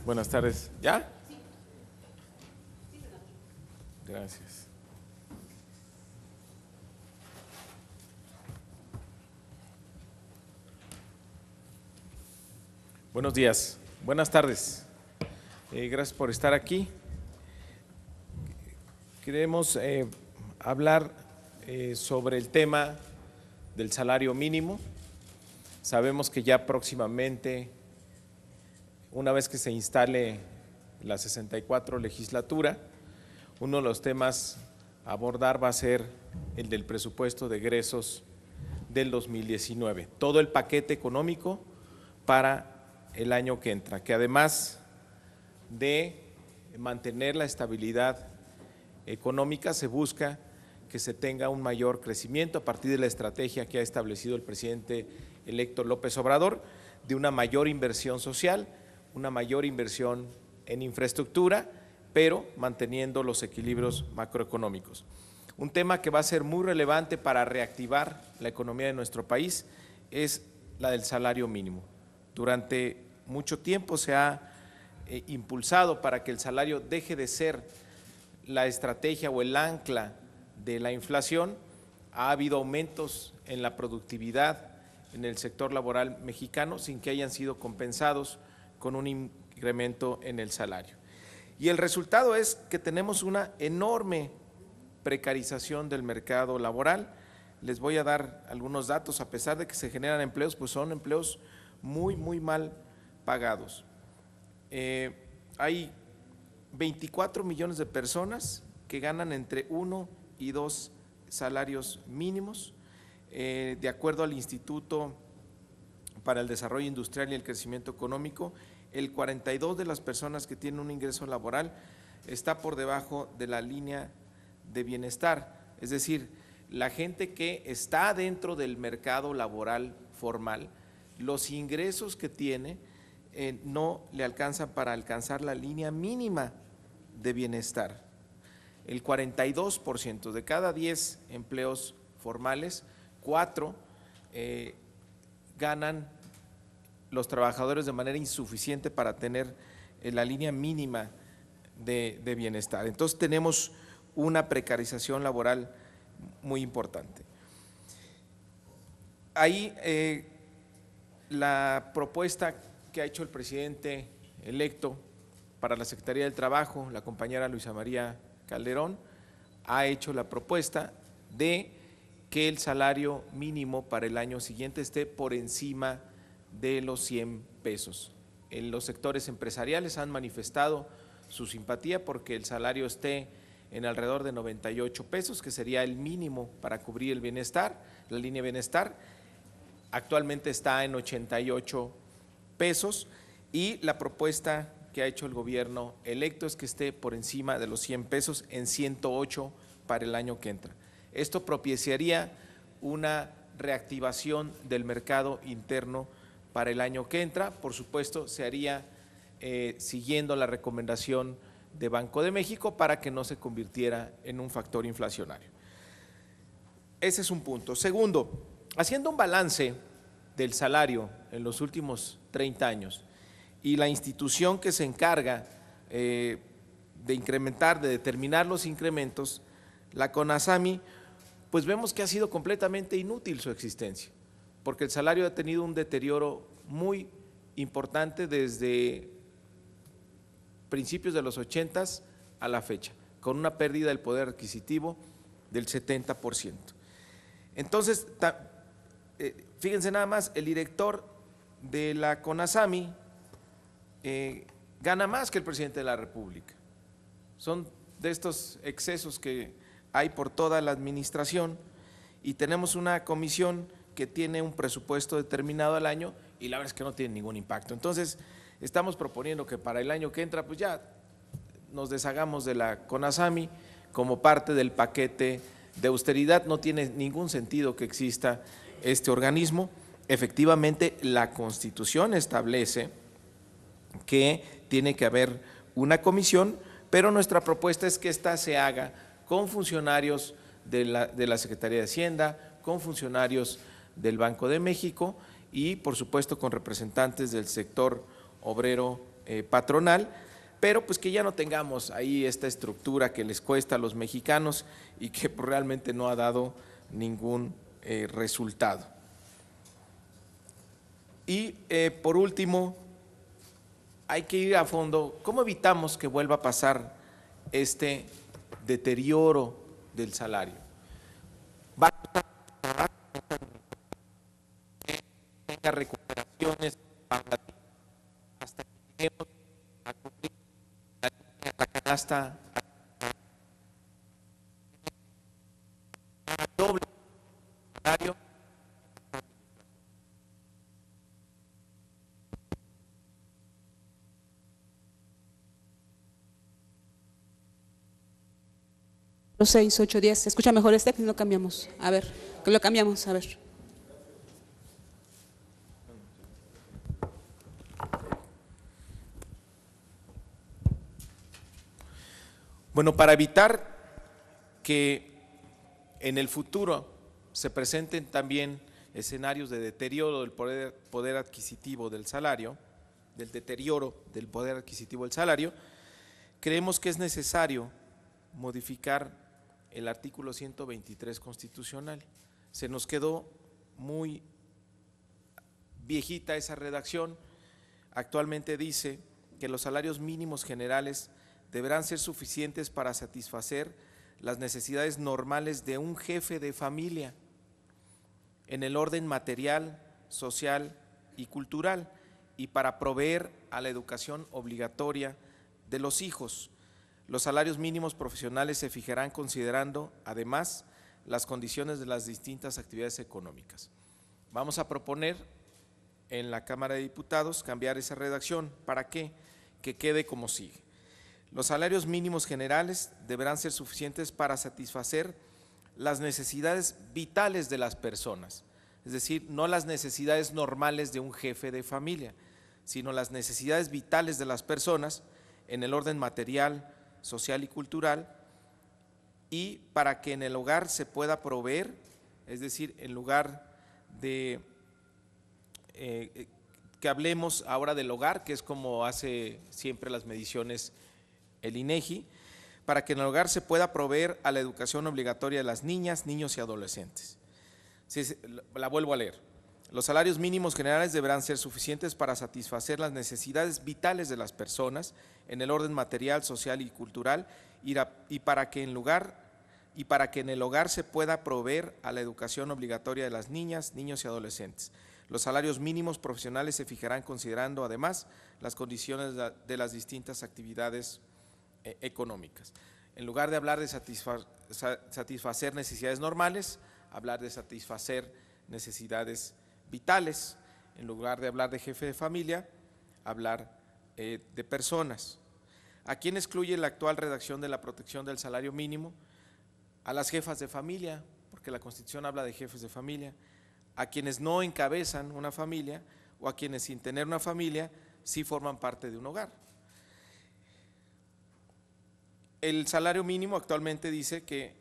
Buenas tardes. ¿Ya? Gracias. Buenos días. Buenas tardes. Gracias por estar aquí. Queremos hablar sobre el tema del salario mínimo. Sabemos que ya próximamente, una vez que se instale la 64 legislatura, uno de los temas a abordar va a ser el del presupuesto de egresos del 2019, todo el paquete económico para el año que entra, que además de mantener la estabilidad económica, se busca que se tenga un mayor crecimiento a partir de la estrategia que ha establecido el presidente electo López Obrador, de una mayor inversión social, una mayor inversión en infraestructura, pero manteniendo los equilibrios macroeconómicos. Un tema que va a ser muy relevante para reactivar la economía de nuestro país es la del salario mínimo. Durante mucho tiempo se ha impulsado para que el salario deje de ser la estrategia o el ancla de la inflación. Ha habido aumentos en la productividad en el sector laboral mexicano sin que hayan sido compensados con un incremento en el salario. Y el resultado es que tenemos una enorme precarización del mercado laboral. Les voy a dar algunos datos. A pesar de que se generan empleos, pues son empleos muy mal pagados. Hay 24 millones de personas que ganan entre 1 y 2 salarios mínimos. De acuerdo al Instituto para el Desarrollo Industrial y el Crecimiento Económico, el 42% de las personas que tienen un ingreso laboral está por debajo de la línea de bienestar, es decir, la gente que está dentro del mercado laboral formal, los ingresos que tiene no le alcanzan para alcanzar la línea mínima de bienestar. El 42% de cada 10 empleos formales, 4 ganan los trabajadores de manera insuficiente para tener la línea mínima de bienestar. Entonces tenemos una precarización laboral muy importante. Ahí la propuesta que ha hecho el presidente electo para la Secretaría del Trabajo, la compañera Luisa María Calderón, ha hecho la propuesta de que el salario mínimo para el año siguiente esté por encima de los 100 pesos. En los sectores empresariales han manifestado su simpatía porque el salario esté en alrededor de 98 pesos, que sería el mínimo para cubrir el bienestar, la línea de bienestar. Actualmente está en 88 pesos y la propuesta que ha hecho el gobierno electo es que esté por encima de los 100 pesos en 108 para el año que entra. Esto propiciaría una reactivación del mercado interno para el año que entra. Por supuesto, se haría siguiendo la recomendación de Banco de México para que no se convirtiera en un factor inflacionario. Ese es un punto. Segundo, haciendo un balance del salario en los últimos 30 años y la institución que se encarga de incrementar, de determinar los incrementos, la CONASAMI, pues vemos que ha sido completamente inútil su existencia, porque el salario ha tenido un deterioro muy importante desde principios de los 80s a la fecha, con una pérdida del poder adquisitivo del 70%. Entonces, fíjense nada más, el director de la CONASAMI gana más que el presidente de la República. Son de estos excesos que hay por toda la administración y tenemos una comisión que tiene un presupuesto determinado al año y la verdad es que no tiene ningún impacto. Entonces, estamos proponiendo que para el año que entra, pues ya nos deshagamos de la CONASAMI como parte del paquete de austeridad. No tiene ningún sentido que exista este organismo. Efectivamente, la Constitución establece que tiene que haber una comisión, pero nuestra propuesta es que ésta se haga con funcionarios de la Secretaría de Hacienda, con funcionarios del Banco de México y por supuesto con representantes del sector obrero patronal, pero pues que ya no tengamos ahí esta estructura que les cuesta a los mexicanos y que pues, realmente no ha dado ningún resultado. Y por último, hay que ir a fondo, ¿cómo evitamos que vuelva a pasar este deterioro del salario? Va a tener recuperaciones hasta que lleguemos a cumplir la canasta doble salario. Los 6, 8, 10. ¿Se escucha mejor este? Que lo cambiamos. A ver, que lo cambiamos, a ver. Bueno, para evitar que en el futuro se presenten también escenarios de deterioro del poder adquisitivo del salario, del deterioro del poder adquisitivo del salario, creemos que es necesario modificar el artículo 123 constitucional. Se nos quedó muy viejita esa redacción. Actualmente dice que los salarios mínimos generales deberán ser suficientes para satisfacer las necesidades normales de un jefe de familia en el orden material, social y cultural y para proveer a la educación obligatoria de los hijos. Los salarios mínimos profesionales se fijarán considerando, además, las condiciones de las distintas actividades económicas. Vamos a proponer en la Cámara de Diputados cambiar esa redacción. ¿Para qué? Que quede como sigue. Los salarios mínimos generales deberán ser suficientes para satisfacer las necesidades vitales de las personas, es decir, no las necesidades normales de un jefe de familia, sino las necesidades vitales de las personas en el orden material, social y cultural, y para que en el hogar se pueda proveer, es decir, en lugar de que hablemos ahora del hogar, que es como hace siempre las mediciones el INEGI, para que en el hogar se pueda proveer a la educación obligatoria de las niñas, niños y adolescentes. La vuelvo a leer. Los salarios mínimos generales deberán ser suficientes para satisfacer las necesidades vitales de las personas en el orden material, social y cultural y para que en el hogar se pueda proveer a la educación obligatoria de las niñas, niños y adolescentes. Los salarios mínimos profesionales se fijarán considerando además las condiciones de las distintas actividades económicas. En lugar de hablar de satisfacer necesidades normales, hablar de satisfacer necesidades vitales. En lugar de hablar de jefe de familia, hablar de personas. ¿A quién excluye la actual redacción de la protección del salario mínimo? A las jefas de familia, porque la Constitución habla de jefes de familia, a quienes no encabezan una familia o a quienes sin tener una familia sí forman parte de un hogar. El salario mínimo actualmente dice que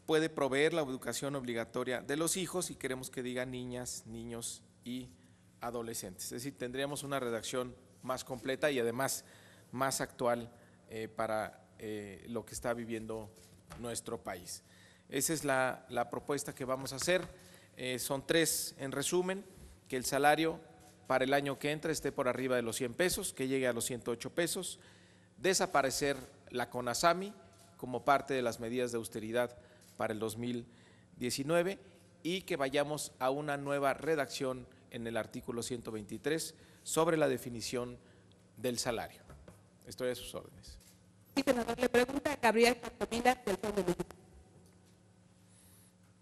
puede proveer la educación obligatoria de los hijos y queremos que diga niñas, niños y adolescentes. Es decir, tendríamos una redacción más completa y además más actual para lo que está viviendo nuestro país. Esa es la propuesta que vamos a hacer. Son tres en resumen: que el salario para el año que entra esté por arriba de los 100 pesos, que llegue a los 108 pesos, desaparecer la CONASAMI como parte de las medidas de austeridad para el 2019 y que vayamos a una nueva redacción en el artículo 123 sobre la definición del salario. Estoy a sus órdenes. Sí, senador, le pregunta a Gabriel Capdevila del Fondo de México.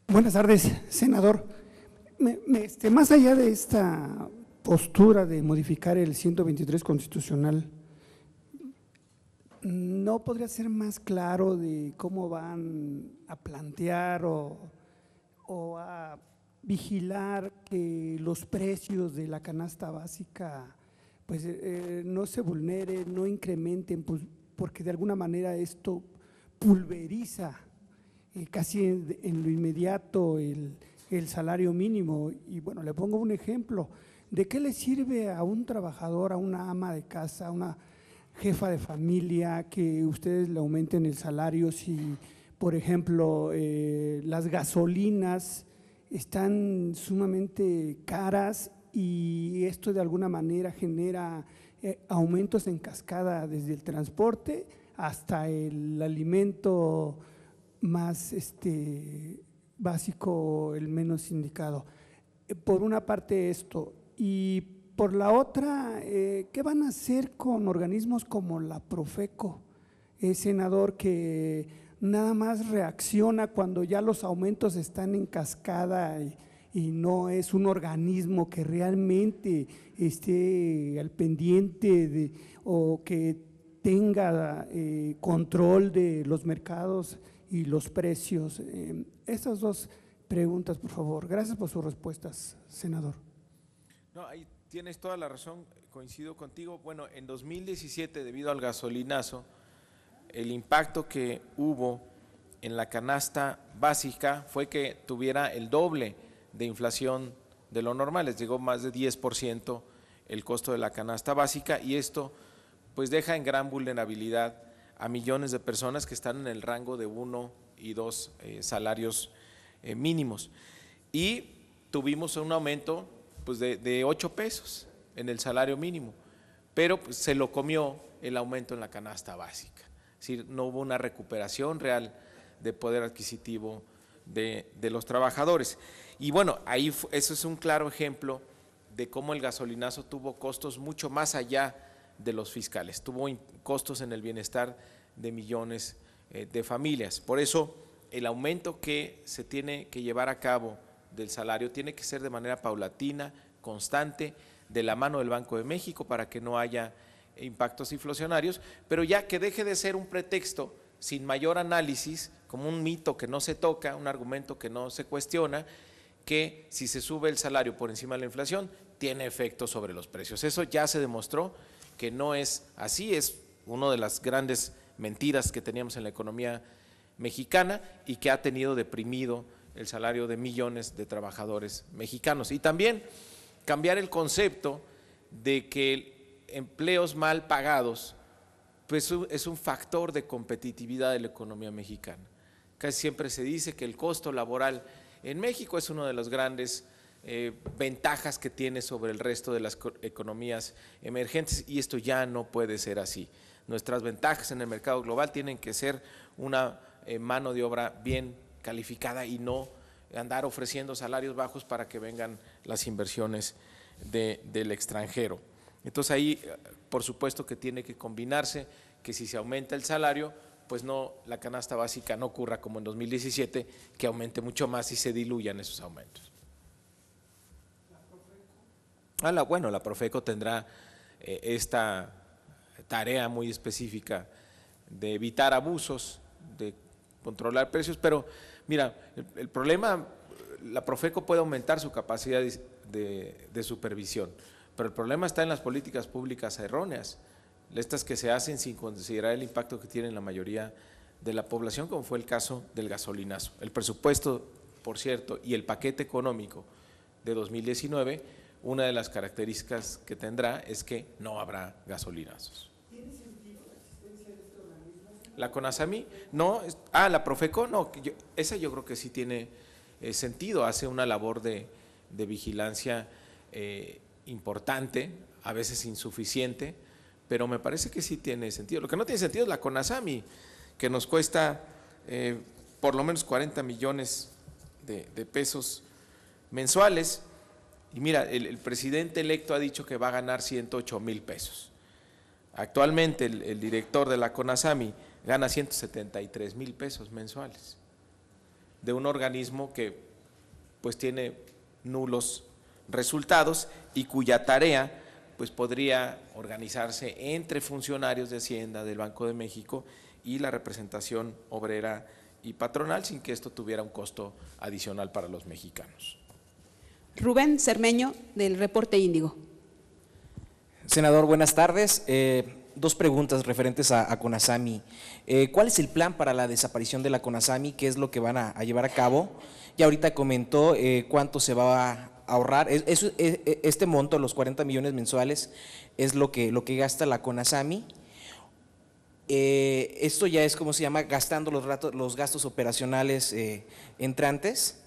Buenas tardes, senador. Más allá de esta postura de modificar el 123 constitucional, ¿no podría ser más claro de cómo van a plantear o a vigilar que los precios de la canasta básica pues no se vulneren, no incrementen, pues, porque de alguna manera esto pulveriza casi en lo inmediato el salario mínimo? Y bueno, le pongo un ejemplo: ¿De qué le sirve a un trabajador, a una ama de casa, a una jefa de familia que ustedes le aumenten el salario si, por ejemplo, las gasolinas están sumamente caras y esto de alguna manera genera aumentos en cascada desde el transporte hasta el alimento más básico, el menos indicado? Por una parte esto, y por la otra, ¿qué van a hacer con organismos como la Profeco, senador, que nada más reacciona cuando ya los aumentos están en cascada y no es un organismo que realmente esté al pendiente o que tenga control de los mercados y los precios? Estas dos preguntas, por favor. Gracias por sus respuestas, senador. No, ahí tienes toda la razón, coincido contigo. Bueno, en 2017, debido al gasolinazo, el impacto que hubo en la canasta básica fue que tuviera el doble de inflación de lo normal, les llegó más de 10% el costo de la canasta básica, y esto pues deja en gran vulnerabilidad a millones de personas que están en el rango de 1 y 2 salarios mínimos. Y tuvimos un aumento pues de 8 pesos en el salario mínimo, pero pues se lo comió el aumento en la canasta básica. Es decir, no hubo una recuperación real de poder adquisitivo de los trabajadores. Y bueno, ahí eso es un claro ejemplo de cómo el gasolinazo tuvo costos mucho más allá de los fiscales, tuvo costos en el bienestar de millones de familias. Por eso el aumento que se tiene que llevar a cabo del salario tiene que ser de manera paulatina, constante, de la mano del Banco de México para que no haya impactos inflacionarios, pero ya que deje de ser un pretexto sin mayor análisis, como un mito que no se toca, un argumento que no se cuestiona, que si se sube el salario por encima de la inflación, tiene efecto sobre los precios. Eso ya se demostró que no es así, es una de las grandes mentiras que teníamos en la economía mexicana y que ha tenido deprimido el salario de millones de trabajadores mexicanos. Y también cambiar el concepto de que empleos mal pagados pues es un factor de competitividad de la economía mexicana. Casi siempre se dice que el costo laboral en México es una de las grandes ventajas que tiene sobre el resto de las economías emergentes, y esto ya no puede ser así. Nuestras ventajas en el mercado global tienen que ser una mano de obra bien calificada y no andar ofreciendo salarios bajos para que vengan las inversiones del extranjero. Entonces ahí, por supuesto que tiene que combinarse que si se aumenta el salario, pues no, la canasta básica no ocurra como en 2017, que aumente mucho más y se diluyan esos aumentos. Bueno, la Profeco tendrá esta tarea muy específica de evitar abusos, de controlar precios, pero mira, el problema, la Profeco puede aumentar su capacidad de supervisión, pero el problema está en las políticas públicas erróneas, estas que se hacen sin considerar el impacto que tienen la mayoría de la población, como fue el caso del gasolinazo. El presupuesto, por cierto, y el paquete económico de 2019, una de las características que tendrá es que no habrá gasolinazos. ¿Tiene sentido la existencia de este organismo? ¿La CONASAMI? No, la Profeco, no, esa yo creo que sí tiene sentido, hace una labor de vigilancia importante, a veces insuficiente, pero me parece que sí tiene sentido. Lo que no tiene sentido es la CONASAMI, que nos cuesta por lo menos 40 millones de pesos mensuales, y mira, el presidente electo ha dicho que va a ganar 108,000 pesos. Actualmente el director de la CONASAMI gana 173,000 pesos mensuales, de un organismo que pues tiene nulos resultados y cuya tarea pues podría organizarse entre funcionarios de Hacienda, del Banco de México y la representación obrera y patronal, sin que esto tuviera un costo adicional para los mexicanos. Rubén Cermeño, del Reporte Índigo. Senador, buenas tardes. Dos preguntas referentes a CONASAMI. ¿Cuál es el plan para la desaparición de la CONASAMI? ¿Qué es lo que van a llevar a cabo? Y ahorita comentó cuánto se va ahorrar, este monto, los 40 millones mensuales, es lo que gasta la CONASAMI. Esto ya es, ¿cómo se llama?, gastando los gastos operacionales entrantes.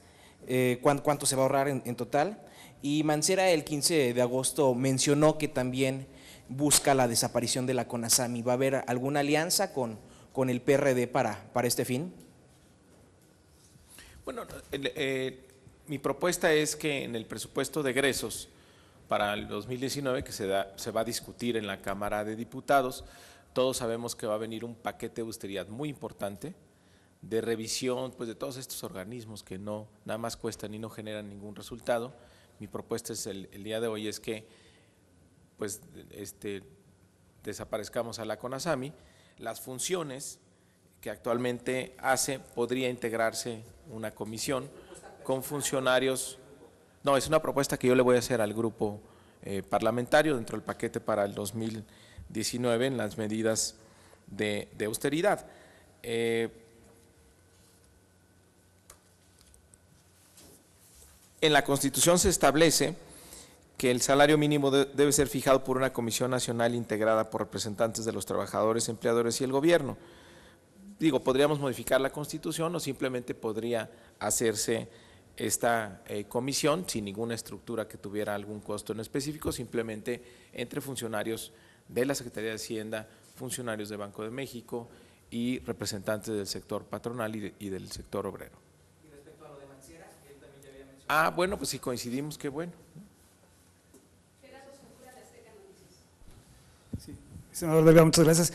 ¿Cuánto se va a ahorrar en total? Y Mancera el 15 de agosto mencionó que también busca la desaparición de la CONASAMI. ¿Va a haber alguna alianza con el PRD para este fin? Bueno, mi propuesta es que en el presupuesto de egresos para el 2019, que se va a discutir en la Cámara de Diputados, todos sabemos que va a venir un paquete de austeridad muy importante, de revisión pues, de todos estos organismos que no nada más cuestan y no generan ningún resultado. Mi propuesta es el día de hoy es que pues, desaparezcamos a la CONASAMI. Las funciones que actualmente hace, podría integrarse una comisión con funcionarios. No, es una propuesta que yo le voy a hacer al grupo parlamentario dentro del paquete para el 2019 en las medidas de austeridad. En la Constitución se establece que el salario mínimo debe ser fijado por una comisión nacional integrada por representantes de los trabajadores, empleadores y el gobierno. Digo, podríamos modificar la Constitución o simplemente podría hacerse esta comisión sin ninguna estructura que tuviera algún costo en específico, simplemente entre funcionarios de la Secretaría de Hacienda, funcionarios de Banco de México y representantes del sector patronal y del sector obrero. Y respecto a lo de Mancera, él también ya había mencionado. Ah, bueno, pues si coincidimos, qué bueno. Sí. Senador Delgado, muchas gracias.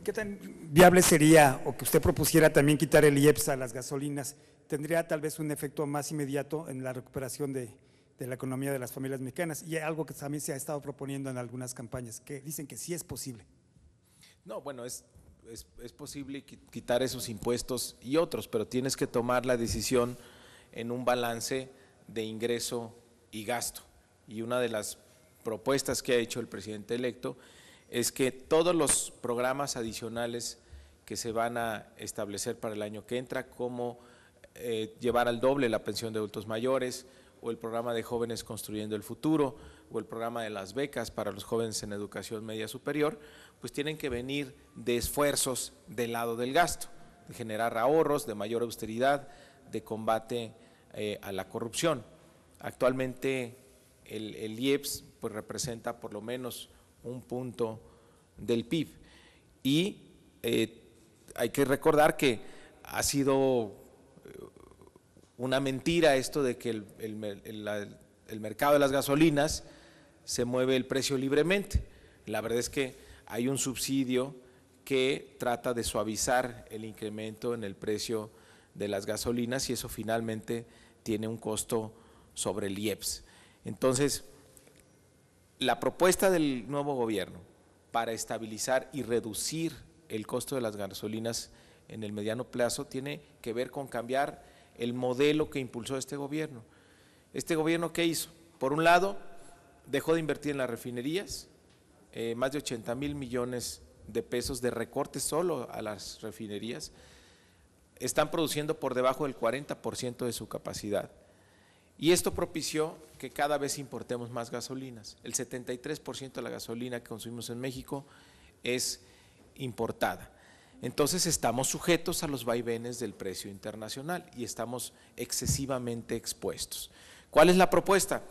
¿Qué tan viable sería o que usted propusiera también quitar el IEPS a las gasolinas? ¿Tendría tal vez un efecto más inmediato en la recuperación de la economía de las familias mexicanas? Y algo que también se ha estado proponiendo en algunas campañas, que dicen que sí es posible. No, bueno, es posible quitar esos impuestos y otros, pero tienes que tomar la decisión en un balance de ingreso y gasto. Y una de las propuestas que ha hecho el presidente electo es que todos los programas adicionales que se van a establecer para el año que entra, como llevar al doble la pensión de adultos mayores, o el programa de jóvenes construyendo el futuro, o el programa de las becas para los jóvenes en educación media superior, pues tienen que venir de esfuerzos del lado del gasto, de generar ahorros, de mayor austeridad, de combate a la corrupción. Actualmente el IEPS pues representa por lo menos un punto del PIB y hay que recordar que ha sido una mentira esto de que el mercado de las gasolinas se mueve el precio libremente. La verdad es que hay un subsidio que trata de suavizar el incremento en el precio de las gasolinas y eso finalmente tiene un costo sobre el IEPS. Entonces, la propuesta del nuevo gobierno para estabilizar y reducir el costo de las gasolinas en el mediano plazo tiene que ver con cambiar el modelo que impulsó este gobierno. ¿Este gobierno qué hizo? Por un lado, dejó de invertir en las refinerías, más de 80,000 millones de pesos de recortes solo a las refinerías, están produciendo por debajo del 40% de su capacidad. Y esto propició que cada vez importemos más gasolinas. El 73% de la gasolina que consumimos en México es importada. Entonces estamos sujetos a los vaivenes del precio internacional y estamos excesivamente expuestos. ¿Cuál es la propuesta?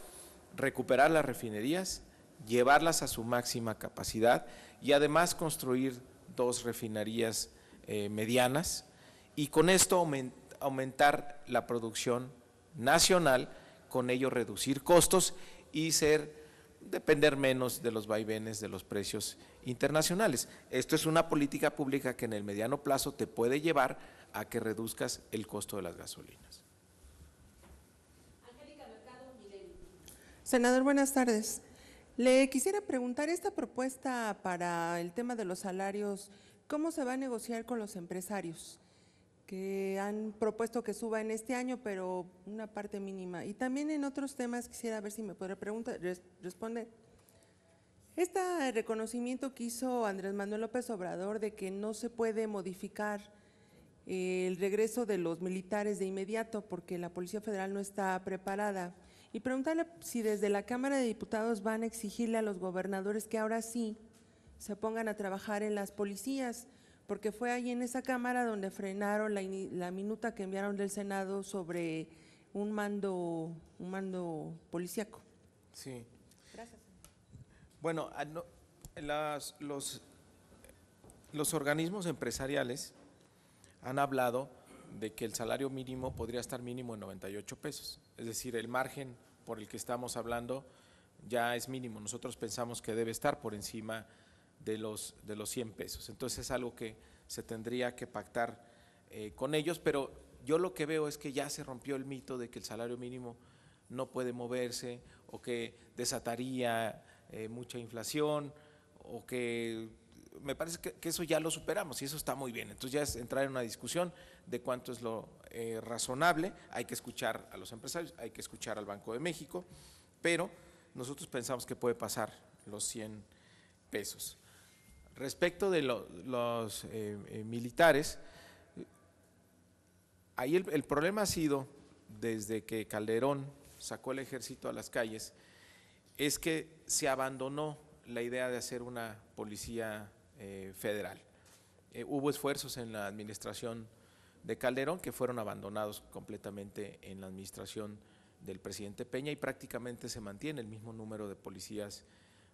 Recuperar las refinerías, llevarlas a su máxima capacidad y además construir 2 refinerías medianas y con esto aumentar la producción nacional, con ello reducir costos y depender menos de los vaivenes de los precios internacionales. Esto es una política pública que en el mediano plazo te puede llevar a que reduzcas el costo de las gasolinas. Senador, buenas tardes. Le quisiera preguntar, esta propuesta para el tema de los salarios, ¿cómo se va a negociar con los empresarios que han propuesto que suba en este año, pero una parte mínima? Y también en otros temas quisiera ver si me podrá responder. Este reconocimiento que hizo Andrés Manuel López Obrador de que no se puede modificar el regreso de los militares de inmediato porque la Policía Federal no está preparada y preguntarle si desde la Cámara de Diputados van a exigirle a los gobernadores que ahora sí se pongan a trabajar en las policías, porque fue ahí en esa Cámara donde frenaron la minuta que enviaron del Senado sobre un mando policíaco. Sí. Gracias. Bueno, los organismos empresariales han hablado de que el salario mínimo podría estar mínimo en 98 pesos, es decir, el margen por el que estamos hablando ya es mínimo. Nosotros pensamos que debe estar por encima de los 100 pesos. Entonces es algo que se tendría que pactar con ellos, pero yo lo que veo es que ya se rompió el mito de que el salario mínimo no puede moverse o que desataría mucha inflación o que… Me parece que eso ya lo superamos y eso está muy bien. Entonces ya es entrar en una discusión de cuánto es lo razonable. Hay que escuchar a los empresarios, hay que escuchar al Banco de México, pero nosotros pensamos que puede pasar los 100 pesos. Respecto de los militares, ahí el problema ha sido, desde que Calderón sacó el ejército a las calles, es que se abandonó la idea de hacer una policía federal. Hubo esfuerzos en la administración de Calderón que fueron abandonados completamente en la administración del presidente Peña y prácticamente se mantiene el mismo número de policías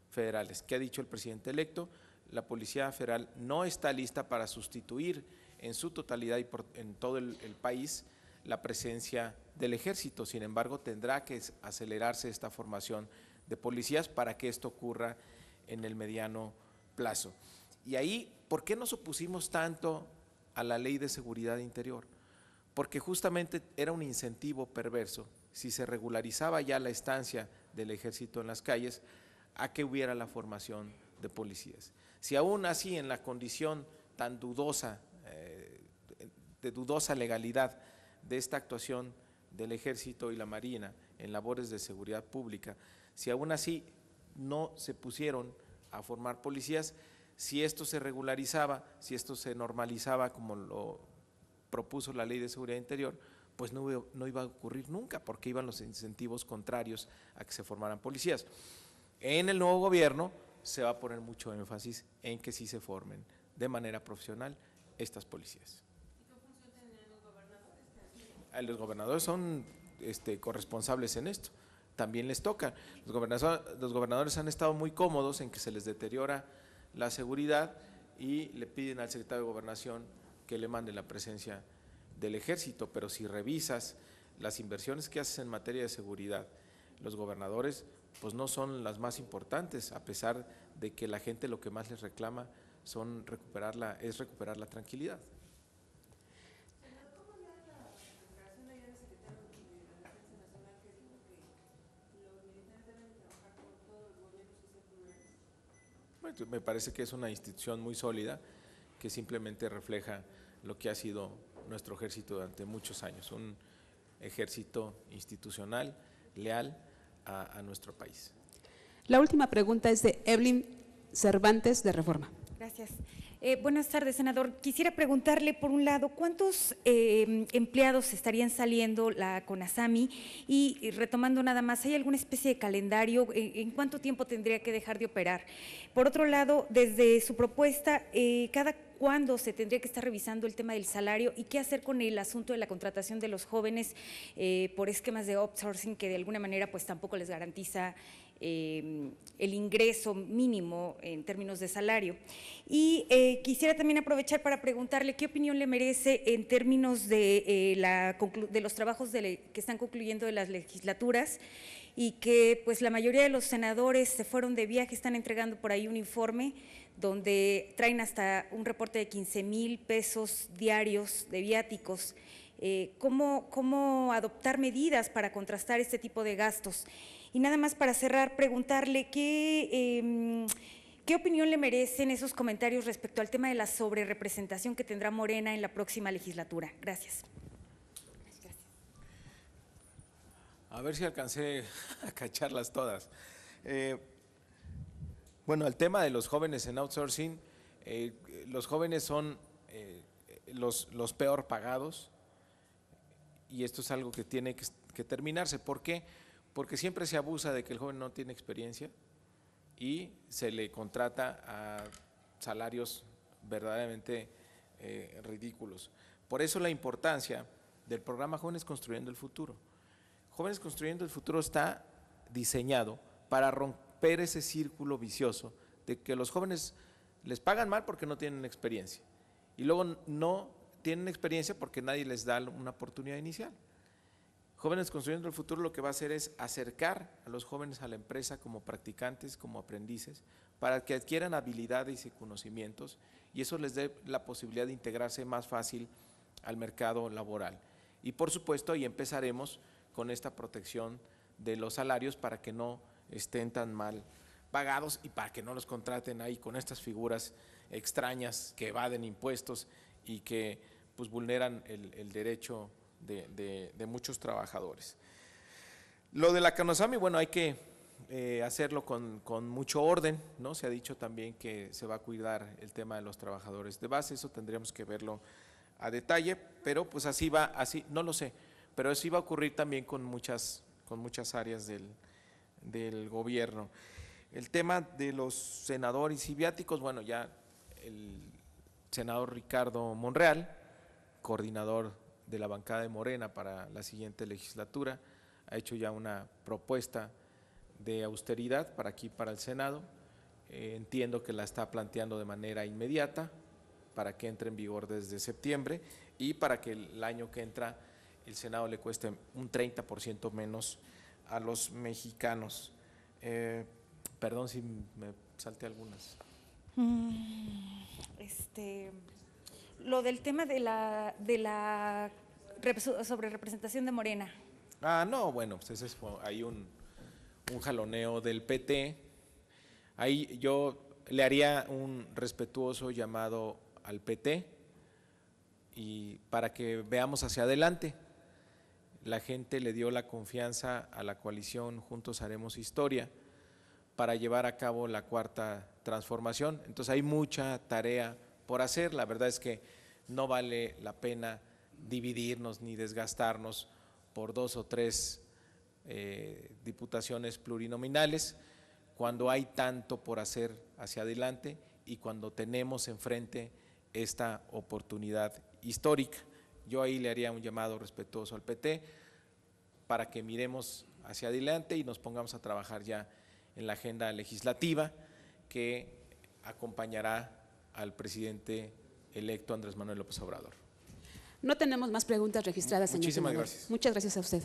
federales. ¿Qué ha dicho el presidente electo? La Policía Federal no está lista para sustituir en su totalidad y en todo el país la presencia del ejército. Sin embargo, tendrá que acelerarse esta formación de policías para que esto ocurra en el mediano plazo. Y ahí, ¿por qué nos opusimos tanto a la Ley de Seguridad Interior? Porque justamente era un incentivo perverso, si se regularizaba ya la estancia del ejército en las calles, a que hubiera la formación de policías. Si aún así, en la condición tan dudosa, de dudosa legalidad de esta actuación del ejército y la marina en labores de seguridad pública, si aún así no se pusieron a formar policías, si esto se regularizaba, si esto se normalizaba como lo propuso la Ley de Seguridad Interior, pues no iba a ocurrir nunca, porque iban los incentivos contrarios a que se formaran policías. En el nuevo gobierno se va a poner mucho énfasis en que sí se formen de manera profesional estas policías. ¿Y qué función tendrían los gobernadores? Los gobernadores son corresponsables en esto, también les toca. Los gobernadores han estado muy cómodos en que se les deteriora la seguridad y le piden al secretario de Gobernación que le mande la presencia del ejército, pero si revisas las inversiones que haces en materia de seguridad, los gobernadores pues no son las más importantes, a pesar de que la gente lo que más les reclama es recuperar la tranquilidad. Me parece que es una institución muy sólida que simplemente refleja lo que ha sido nuestro ejército durante muchos años, un ejército institucional, leal a nuestro país. La última pregunta es de Evelyn Cervantes, de Reforma. Gracias. Buenas tardes, senador. Quisiera preguntarle, por un lado, ¿cuántos empleados estarían saliendo la CONASAMI? Y retomando nada más, ¿hay alguna especie de calendario? ¿En cuánto tiempo tendría que dejar de operar? Por otro lado, desde su propuesta, ¿cada cuándo se tendría que estar revisando el tema del salario y qué hacer con el asunto de la contratación de los jóvenes por esquemas de outsourcing que de alguna manera pues tampoco les garantiza el ingreso mínimo en términos de salario? Y quisiera también aprovechar para preguntarle qué opinión le merece en términos de los trabajos que están concluyendo de las legislaturas y que pues la mayoría de los senadores se fueron de viaje, están entregando por ahí un informe donde traen hasta un reporte de 15,000 pesos diarios de viáticos. ¿Cómo adoptar medidas para contrastar este tipo de gastos? Y nada más para cerrar, preguntarle ¿qué opinión le merecen esos comentarios respecto al tema de la sobrerepresentación que tendrá Morena en la próxima legislatura? Gracias. A ver si alcancé a cacharlas todas. Bueno, el tema de los jóvenes en outsourcing, los jóvenes son los peor pagados y esto es algo que tiene que terminarse. ¿Por qué? porque siempre se abusa de que el joven no tiene experiencia y se le contrata a salarios verdaderamente ridículos. Por eso la importancia del programa Jóvenes Construyendo el Futuro. Jóvenes Construyendo el Futuro está diseñado para romper ese círculo vicioso de que los jóvenes les pagan mal porque no tienen experiencia y luego no tienen experiencia porque nadie les da una oportunidad inicial. Jóvenes Construyendo el Futuro lo que va a hacer es acercar a los jóvenes a la empresa como practicantes, como aprendices, para que adquieran habilidades y conocimientos y eso les dé la posibilidad de integrarse más fácil al mercado laboral. Y por supuesto ahí empezaremos con esta protección de los salarios para que no estén tan mal pagados y para que no los contraten ahí con estas figuras extrañas que evaden impuestos y que pues vulneran el derecho de muchos trabajadores. Lo de la CONASAMI, bueno, hay que hacerlo con mucho orden, ¿no? Se ha dicho también que se va a cuidar el tema de los trabajadores de base, eso tendríamos que verlo a detalle, pero pues así va, así, no lo sé, pero así va a ocurrir también con muchas áreas del gobierno. El tema de los senadores y viáticos, bueno, ya el senador Ricardo Monreal, coordinador de la bancada de Morena para la siguiente legislatura, ha hecho ya una propuesta de austeridad para aquí, para el Senado. Entiendo que la está planteando de manera inmediata para que entre en vigor desde septiembre y para que el año que entra el Senado le cueste un 30% menos a los mexicanos. Perdón si me salté algunas. Lo del tema sobre representación de Morena. No, bueno, pues ese es ahí un jaloneo del PT. Ahí yo le haría un respetuoso llamado al PT y para que veamos hacia adelante. La gente le dio la confianza a la coalición Juntos Haremos Historia para llevar a cabo la cuarta transformación. Entonces hay mucha tarea por hacer. La verdad es que no vale la pena dividirnos ni desgastarnos por 2 o 3 diputaciones plurinominales cuando hay tanto por hacer hacia adelante y cuando tenemos enfrente esta oportunidad histórica. Yo ahí le haría un llamado respetuoso al PT para que miremos hacia adelante y nos pongamos a trabajar ya en la agenda legislativa que acompañará al presidente electo Andrés Manuel López Obrador. No tenemos más preguntas registradas, señor Muchísimas senador. gracias. Muchas gracias a usted.